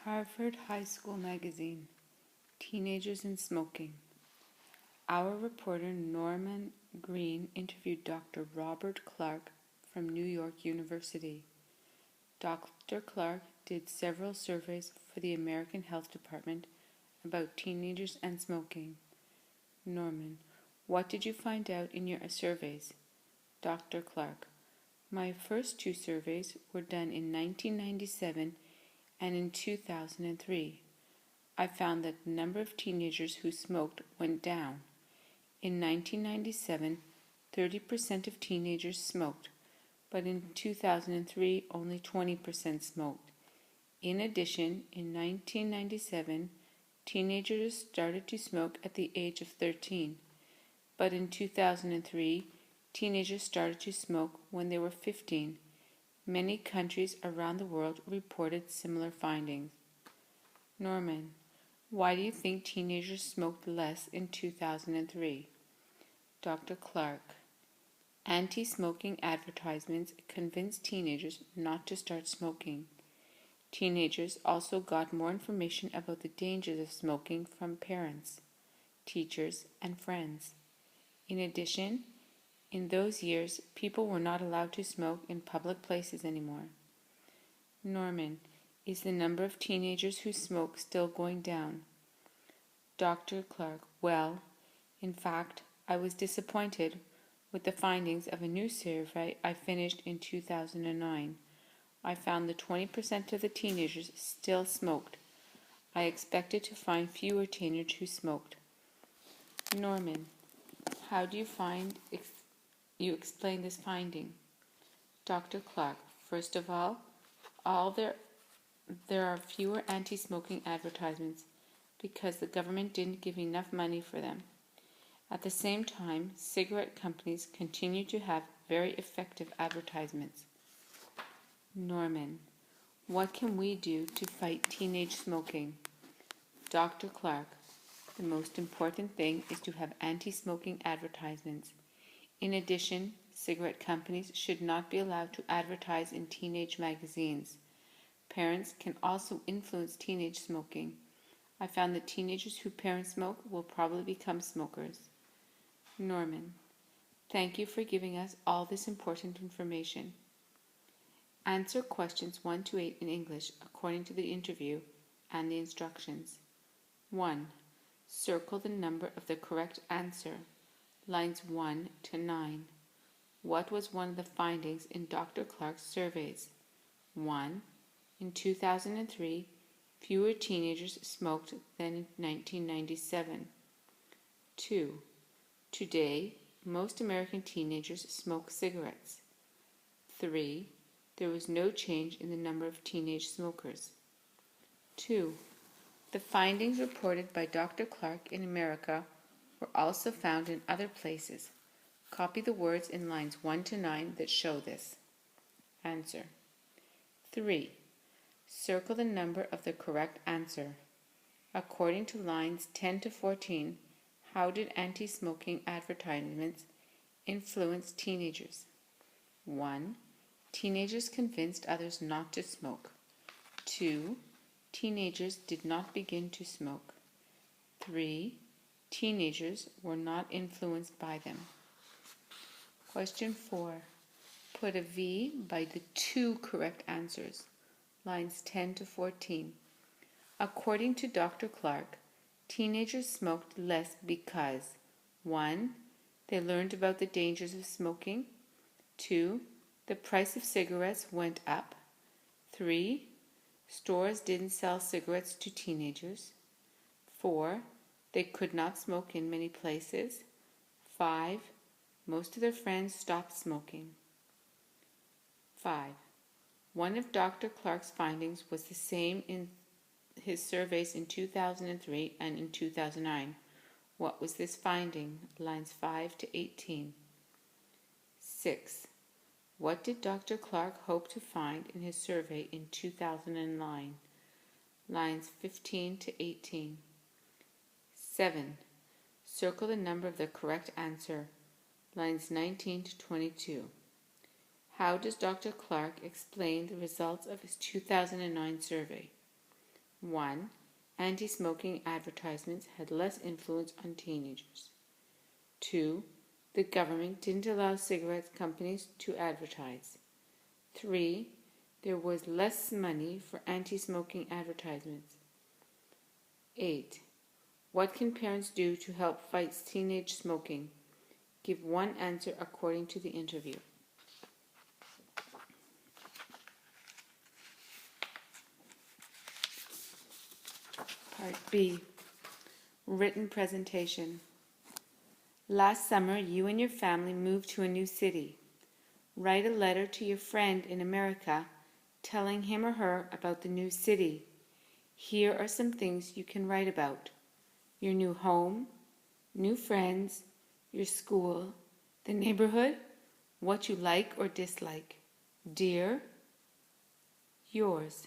Hartford High School Magazine, Teenagers and Smoking. Our reporter Norman Green interviewed Dr. Robert Clark from New York University. Dr. Clark did several surveys for the American Health Department about teenagers and smoking. Norman: what did you find out in your surveys? Dr. Clark: my first two surveys were done in 1997 and in 2003. I found that the number of teenagers who smoked went down. In 1997, 30% of teenagers smoked, but in 2003, only 20% smoked. In addition, in 1997, teenagers started to smoke at the age of 13, but in 2003, teenagers started to smoke when they were 15. Many countries around the world reported similar findings. Norman: why do you think teenagers smoked less in 2003? Dr. Clark: anti-smoking advertisements convinced teenagers not to start smoking. Teenagers also got more information about the dangers of smoking from parents, teachers, and friends. In addition, in those years, people were not allowed to smoke in public places anymore. Norman: is the number of teenagers who smoke still going down? Dr. Clark: well, in fact, I was disappointed with the findings of a new survey I finished in 2009. I found that 20% of the teenagers still smoked. I expected to find fewer teenagers who smoked. Norman: how do you explain this finding? Dr. Clark: first of all, there are fewer anti-smoking advertisements because the government didn't give enough money for them. At the same time, cigarette companies continue to have very effective advertisements. Norman: what can we do to fight teenage smoking? Dr. Clark: the most important thing is to have anti-smoking advertisements. In addition, cigarette companies should not be allowed to advertise in teenage magazines. Parents can also influence teenage smoking. I found that teenagers whose parents smoke will probably become smokers. Norman: thank you for giving us all this important information. Answer questions 1 to 8 in English according to the interview and the instructions. 1. Circle the number of the correct answer, lines 1 to 9. What was one of the findings in Dr. Clark's surveys? 1. In 2003, fewer teenagers smoked than in 1997. 2. Today, most American teenagers smoke cigarettes. 3. There was no change in the number of teenage smokers. 2. The findings reported by Dr. Clark in America were also found in other places. Copy the words in lines 1 to 9 that show this. Answer. 3. Circle the number of the correct answer. According to lines 10 to 14, how did anti-smoking advertisements influence teenagers? 1. Teenagers convinced others not to smoke. 2. Teenagers did not begin to smoke. 3. Teenagers were not influenced by them. Question 4. Put a V by the two correct answers, lines 10 to 14. According to Dr. Clark, teenagers smoked less because 1. They learned about the dangers of smoking. 2. The price of cigarettes went up. 3. Stores didn't sell cigarettes to teenagers. 4. They could not smoke in many places. 5. Most of their friends stopped smoking. 5. One of Dr. Clark's findings was the same in his surveys in 2003 and in 2009. What was this finding? Lines 5 to 18. 6. What did Dr. Clark hope to find in his survey in 2009? Lines 15 to 18. 7. Circle the number of the correct answer, lines 19 to 22. How does Dr. Clark explain the results of his 2009 survey? 1. Anti-smoking advertisements had less influence on teenagers. 2. The government didn't allow cigarette companies to advertise. 3. There was less money for anti-smoking advertisements. 8. What can parents do to help fight teenage smoking? Give one answer according to the interview. Part B. Written presentation. Last summer, you and your family moved to a new city. Write a letter to your friend in America telling him or her about the new city. Here are some things you can write about: your new home, new friends, your school, the neighborhood, what you like or dislike. Dear, yours.